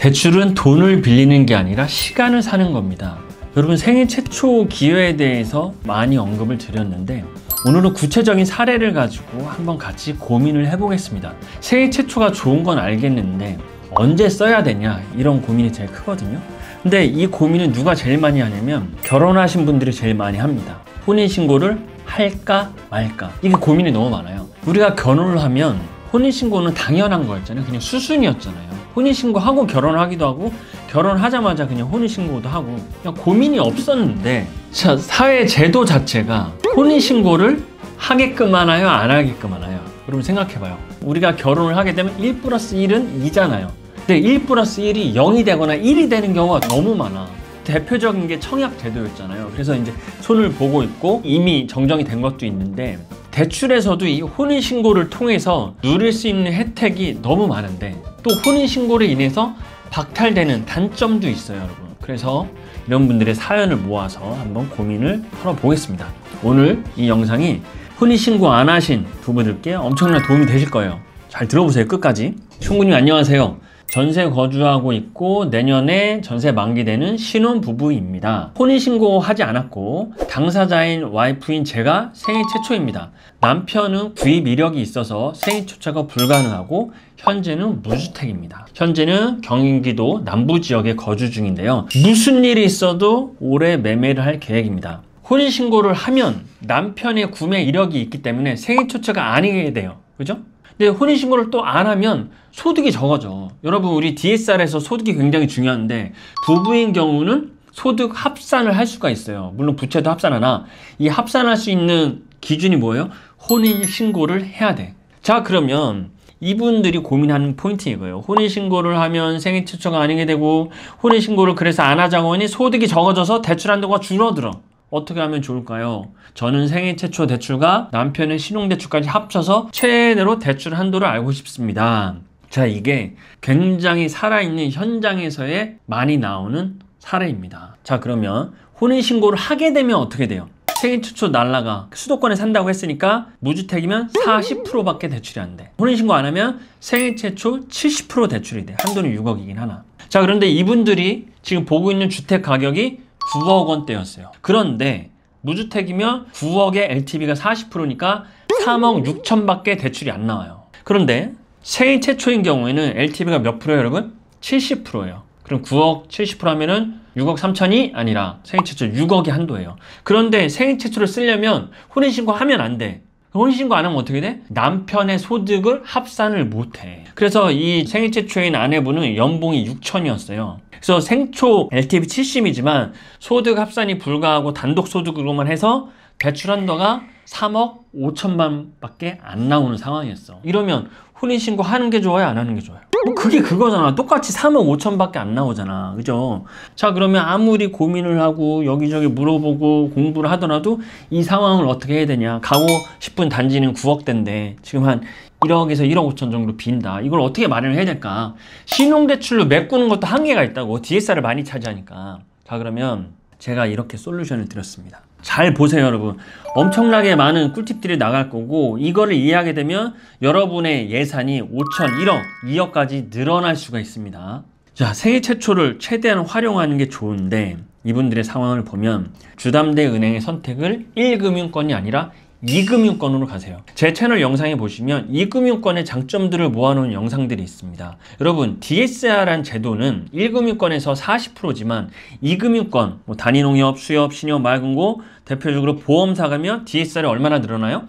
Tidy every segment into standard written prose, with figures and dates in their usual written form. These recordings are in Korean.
대출은 돈을 빌리는 게 아니라 시간을 사는 겁니다. 여러분, 생애 최초 기여에 대해서 많이 언급을 드렸는데 오늘은 구체적인 사례를 가지고 한번 같이 고민을 해보겠습니다. 생애 최초가 좋은 건 알겠는데 언제 써야 되냐, 이런 고민이 제일 크거든요. 근데 이 고민은 누가 제일 많이 하냐면 결혼하신 분들이 제일 많이 합니다. 혼인신고를 할까 말까, 이게 고민이 너무 많아요. 우리가 결혼을 하면 혼인신고는 당연한 거였잖아요. 그냥 수순이었잖아요. 혼인신고하고 결혼을 하기도 하고 결혼하자마자 그냥 혼인신고도 하고 그냥 고민이 없었는데, 자, 사회 제도 자체가 혼인신고를 하게끔 하나요, 안 하게끔 하나요? 여러분 생각해봐요. 우리가 결혼을 하게 되면 1 플러스 1은 2잖아요. 근데 1 플러스 1이 0이 되거나 1이 되는 경우가 너무 많아. 대표적인 게 청약 제도였잖아요. 그래서 이제 손을 보고 있고 이미 정정이 된 것도 있는데, 대출에서도 이 혼인신고를 통해서 누릴 수 있는 혜택이 너무 많은데 또 혼인신고로 인해서 박탈되는 단점도 있어요, 여러분. 그래서 이런 분들의 사연을 모아서 한번 고민을 털어보겠습니다. 오늘 이 영상이 혼인신고 안 하신 부부들께 엄청난 도움이 되실 거예요. 잘 들어보세요, 끝까지. 충군님 안녕하세요. 전세 거주하고 있고 내년에 전세 만기되는 신혼부부입니다. 혼인신고 하지 않았고 당사자인 와이프인 제가 생애 최초입니다. 남편은 구입 이력이 있어서 생애 최초가 불가능하고 현재는 무주택입니다. 현재는 경기도 남부지역에 거주 중인데요. 무슨 일이 있어도 올해 매매를 할 계획입니다. 혼인신고를 하면 남편의 구매 이력이 있기 때문에 생애 최초가 아니게 돼요. 그죠? 근데 혼인신고를 또 안 하면 소득이 적어져. 여러분, 우리 DSR에서 소득이 굉장히 중요한데 부부인 경우는 소득 합산을 할 수가 있어요. 물론 부채도 합산하나 이 합산할 수 있는 기준이 뭐예요? 혼인신고를 해야 돼. 자, 그러면 이분들이 고민하는 포인트 이거예요. 혼인신고를 하면 생애 최초가 아니게 되고 혼인신고를 그래서 안 하자고 하니 소득이 적어져서 대출 한도가 줄어들어. 어떻게 하면 좋을까요? 저는 생애 최초 대출과 남편의 신용대출까지 합쳐서 최대로 대출 한도를 알고 싶습니다. 자, 이게 굉장히 살아있는 현장에서의 많이 나오는 사례입니다. 자, 그러면 혼인신고를 하게 되면 어떻게 돼요? 생애 최초 날라가. 수도권에 산다고 했으니까 무주택이면 40%밖에 대출이 안 돼. 혼인신고 안 하면 생애 최초 70% 대출이 돼. 한도는 6억이긴 하나. 자, 그런데 이분들이 지금 보고 있는 주택 가격이 9억 원대였어요. 그런데 무주택이면 9억에 LTV가 40%니까 3억 6천밖에 대출이 안 나와요. 그런데 생애 최초인 경우에는 LTV가 몇 프로예요, 여러분? 70%예요. 그럼 9억 70% 하면은 6억 3천이 아니라 생애 최초 6억이 한도예요. 그런데 생애 최초를 쓰려면 혼인신고 하면 안 돼. 혼인신고 안 하면 어떻게 돼? 남편의 소득을 합산을 못 해. 그래서 이 생애 최초인 아내분은 연봉이 6천이었어요. 그래서 생초 LTV 70이지만 소득 합산이 불가하고 단독 소득으로만 해서 대출 한도가 3억 5천만 밖에 안 나오는 상황이었어. 이러면 혼인신고 하는 게 좋아요, 안 하는 게 좋아요? 그게 그거잖아. 똑같이 3억 5천 밖에 안 나오잖아. 그죠? 자, 그러면 아무리 고민을 하고 여기저기 물어보고 공부를 하더라도 이 상황을 어떻게 해야 되냐. 가고 싶은 단지는 9억대인데 지금 한 1억에서 1억 5천 정도 빈다. 이걸 어떻게 마련을 해야 될까? 신용대출로 메꾸는 것도 한계가 있다고. DSR을 많이 차지하니까. 자, 그러면 제가 이렇게 솔루션을 드렸습니다. 잘 보세요, 여러분. 엄청나게 많은 꿀팁들이 나갈 거고 이거를 이해하게 되면 여러분의 예산이 5천, 1억, 2억까지 늘어날 수가 있습니다. 자, 생애 최초를 최대한 활용하는 게 좋은데 이분들의 상황을 보면 주담대 은행의 선택을 1금융권이 아니라 2금융권으로 가세요. 제 채널 영상에 보시면 2금융권의 장점들을 모아놓은 영상들이 있습니다. 여러분, DSR이라는 제도는 1금융권에서 40%지만 2금융권, 단위농협, 수협, 신협, 말금고, 대표적으로 보험사 가면 DSR이 얼마나 늘어나요?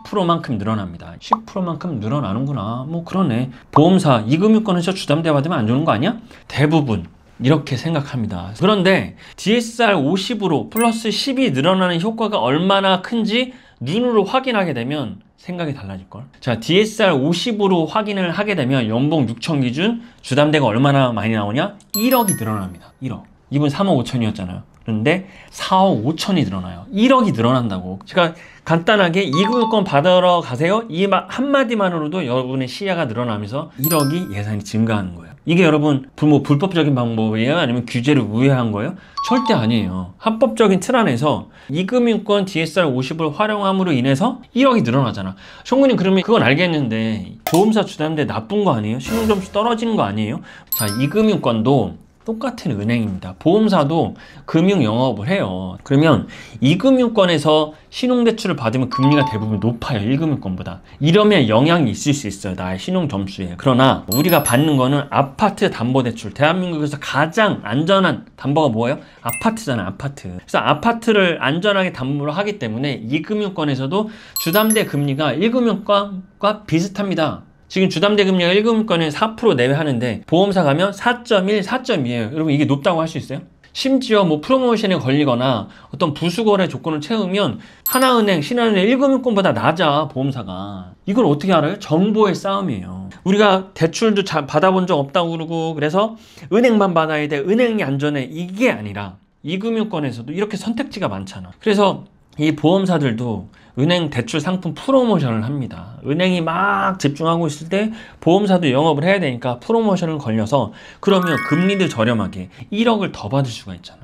50%만큼 늘어납니다. 10%만큼 늘어나는구나. 뭐 그러네. 보험사 2금융권에서 주담대 받으면 안 좋은 거 아니야? 대부분 이렇게 생각합니다. 그런데 DSR 50으로 플러스 10이 늘어나는 효과가 얼마나 큰지 눈으로 확인하게 되면 생각이 달라질걸. 자, DSR 50으로 확인을 하게 되면 연봉 6천 기준 주담대가 얼마나 많이 나오냐? 1억이 늘어납니다. 1억. 이분 3억 5천이었잖아요. 그런데 4억 5천이 늘어나요. 1억이 늘어난다고. 제가 간단하게 2금융권 받으러 가세요. 이 한마디만으로도 여러분의 시야가 늘어나면서 1억이 예산이 증가하는 거예요. 이게 여러분 불법적인 방법이에요? 아니면 규제를 우회한 거예요? 절대 아니에요. 합법적인 틀 안에서 이금융권 DSR50을 활용함으로 인해서 1억이 늘어나잖아. 총무님 그러면 그건 알겠는데 보험사 주담대 나쁜 거 아니에요? 신용점수 떨어지는 거 아니에요? 자, 이금융권도 똑같은 은행입니다. 보험사도 금융 영업을 해요. 그러면 이금융권에서 신용대출을 받으면 금리가 대부분 높아요. 1금융권보다. 이러면 영향이 있을 수 있어요. 나의 신용점수에. 그러나 우리가 받는 거는 아파트 담보대출. 대한민국에서 가장 안전한 담보가 뭐예요? 아파트잖아요. 아파트. 그래서 아파트를 안전하게 담보를 하기 때문에 이금융권에서도 주담대 금리가 1금융권과 비슷합니다. 지금 주담대 금리가 1금융권에 4% 내외하는데 보험사 가면 4.1, 4.2예요. 여러분 이게 높다고 할 수 있어요? 심지어 뭐 프로모션에 걸리거나 어떤 부수거래 조건을 채우면 하나은행, 신한은행 1금융권보다 낮아 보험사가. 이걸 어떻게 알아요? 정보의 싸움이에요. 우리가 대출도 잘 받아본 적 없다고 그러고 그래서 은행만 받아야 돼. 은행이 안전해. 이게 아니라 이금융권에서도 이렇게 선택지가 많잖아. 그래서 이 보험사들도 은행 대출 상품 프로모션을 합니다. 은행이 막 집중하고 있을 때 보험사도 영업을 해야 되니까 프로모션을 걸려서 그러면 금리도 저렴하게 1억을 더 받을 수가 있잖아.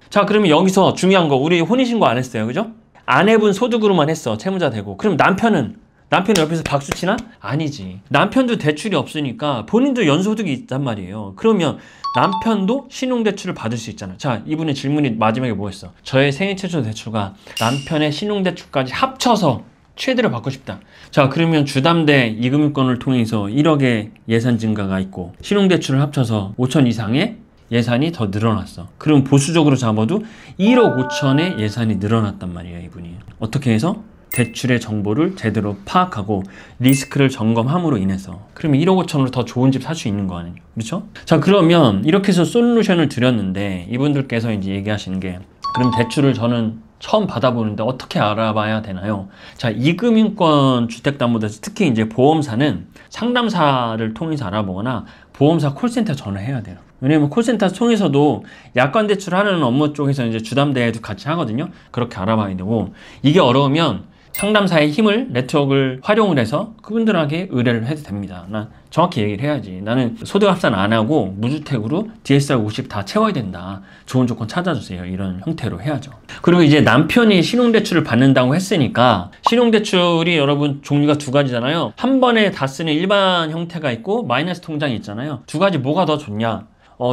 자, 그러면 여기서 중요한 거 우리 혼인신고 안 했어요. 그죠? 아내분 소득으로만 했어. 채무자 되고. 그럼 남편은 옆에서 박수치나? 아니지. 남편도 대출이 없으니까 본인도 연소득이 있단 말이에요. 그러면 남편도 신용대출을 받을 수 있잖아. 자, 이분의 질문이 마지막에 뭐였어? 저의 생애 최초 대출과 남편의 신용대출까지 합쳐서 최대로 받고 싶다. 자, 그러면 주담대 이금융권을 통해서 1억의 예산 증가가 있고 신용대출을 합쳐서 5천 이상의 예산이 더 늘어났어. 그럼 보수적으로 잡아도 1억 5천의 예산이 늘어났단 말이에요. 이분이. 어떻게 해서? 대출의 정보를 제대로 파악하고 리스크를 점검함으로 인해서. 그러면 1억 5천으로 더 좋은 집 살 수 있는 거 아니에요? 그렇죠? 자, 그러면 이렇게 해서 솔루션을 드렸는데 이분들께서 이제 얘기하시는 게 그럼 대출을 저는 처음 받아보는데 어떻게 알아봐야 되나요? 자, 이금융권 주택담보대출 특히 이제 보험사는 상담사를 통해서 알아보거나 보험사 콜센터 전화해야 돼요. 왜냐면 콜센터 통해서도 약관대출하는 업무 쪽에서 이제 주담대도 같이 하거든요. 그렇게 알아봐야 되고 이게 어려우면 상담사의 힘을 네트워크를 활용을 해서 그분들에게 의뢰를 해도 됩니다. 나 정확히 얘기를 해야지. 나는 소득 합산 안 하고 무주택으로 DSR50 다 채워야 된다. 좋은 조건 찾아주세요. 이런 형태로 해야죠. 그리고 이제 남편이 신용대출을 받는다고 했으니까 신용대출이 여러분 종류가 두 가지잖아요. 한 번에 다 쓰는 일반 형태가 있고 마이너스 통장이 있잖아요. 두 가지 뭐가 더 좋냐?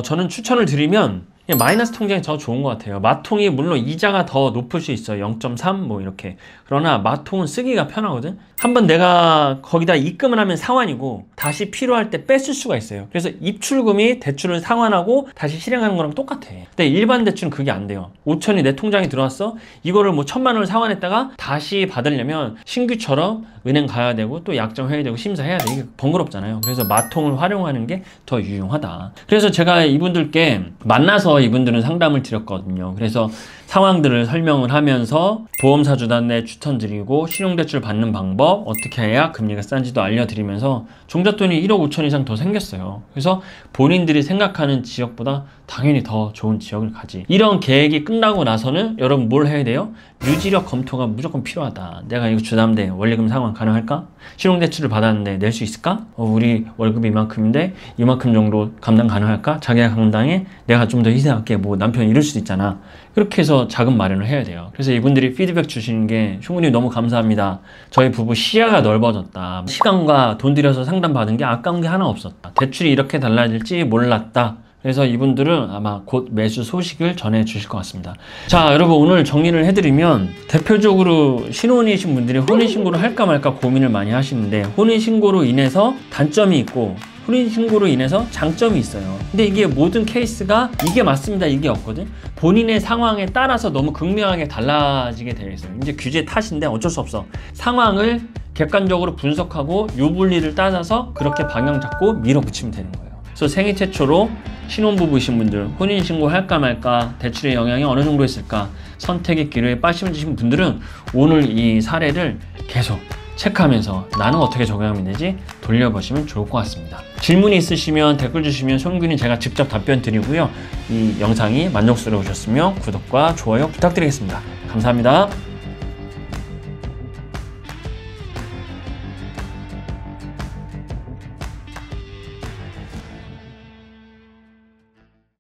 저는 추천을 드리면 마이너스 통장이 더 좋은 것 같아요. 마통이 물론 이자가 더 높을 수 있어요. 0.3 뭐 이렇게. 그러나 마통은 쓰기가 편하거든. 한번 내가 거기다 입금을 하면 상환이고 다시 필요할 때 뺐을 수가 있어요. 그래서 입출금이 대출을 상환하고 다시 실행하는 거랑 똑같아. 근데 일반 대출은 그게 안 돼요. 5천이 내 통장에 들어왔어. 이거를 뭐 1,000만 원을 상환했다가 다시 받으려면 신규처럼 은행 가야 되고 또 약정해야 되고 심사해야 돼. 이게 번거롭잖아요. 그래서 마통을 활용하는 게 더 유용하다. 그래서 제가 이분들께 만나서 이분들은 상담을 드렸거든요. 그래서 상황들을 설명을 하면서 보험사 주담대 추천드리고 신용대출 받는 방법 어떻게 해야 금리가 싼지도 알려드리면서 종잣돈이 1억 5천 이상 더 생겼어요. 그래서 본인들이 생각하는 지역보다 당연히 더 좋은 지역을 가지. 이런 계획이 끝나고 나서는 여러분 뭘 해야 돼요? 유지력 검토가 무조건 필요하다. 내가 이거 주담대 원리금 상환 가능할까? 신용대출을 받았는데 낼 수 있을까? 우리 월급이 이만큼인데 이만큼 정도 감당 가능할까? 자기가 감당해? 내가 좀 더 희생할게. 뭐 남편이 이럴 수도 있잖아. 그렇게 해서 자금 마련을 해야 돼요. 그래서 이분들이 피드백 주시는 게 총무님 너무 감사합니다. 저희 부부 시야가 넓어졌다. 시간과 돈 들여서 상담받은 게 아까운 게 하나 없었다. 대출이 이렇게 달라질지 몰랐다. 그래서 이분들은 아마 곧 매수 소식을 전해 주실 것 같습니다. 자, 여러분 오늘 정리를 해드리면 대표적으로 신혼이신 분들이 혼인신고를 할까 말까 고민을 많이 하시는데 혼인신고로 인해서 단점이 있고 혼인신고로 인해서 장점이 있어요. 근데 이게 모든 케이스가 이게 맞습니다 이게 없거든. 본인의 상황에 따라서 너무 극명하게 달라지게 되어 있어요. 이제 규제 탓인데 어쩔 수 없어. 상황을 객관적으로 분석하고 유불리를 따져서 그렇게 방향 잡고 밀어붙이면 되는 거예요. 그래서 생애 최초로 신혼부부이신 분들 혼인신고 할까 말까 대출의 영향이 어느 정도 있을까 선택의 기로에 빠지신 분들은 오늘 이 사례를 계속 체크하면서 나는 어떻게 적용하면 되지? 돌려보시면 좋을 것 같습니다. 질문이 있으시면 댓글 주시면 손균이 제가 직접 답변 드리고요. 이 영상이 만족스러우셨으면 구독과 좋아요 부탁드리겠습니다. 감사합니다.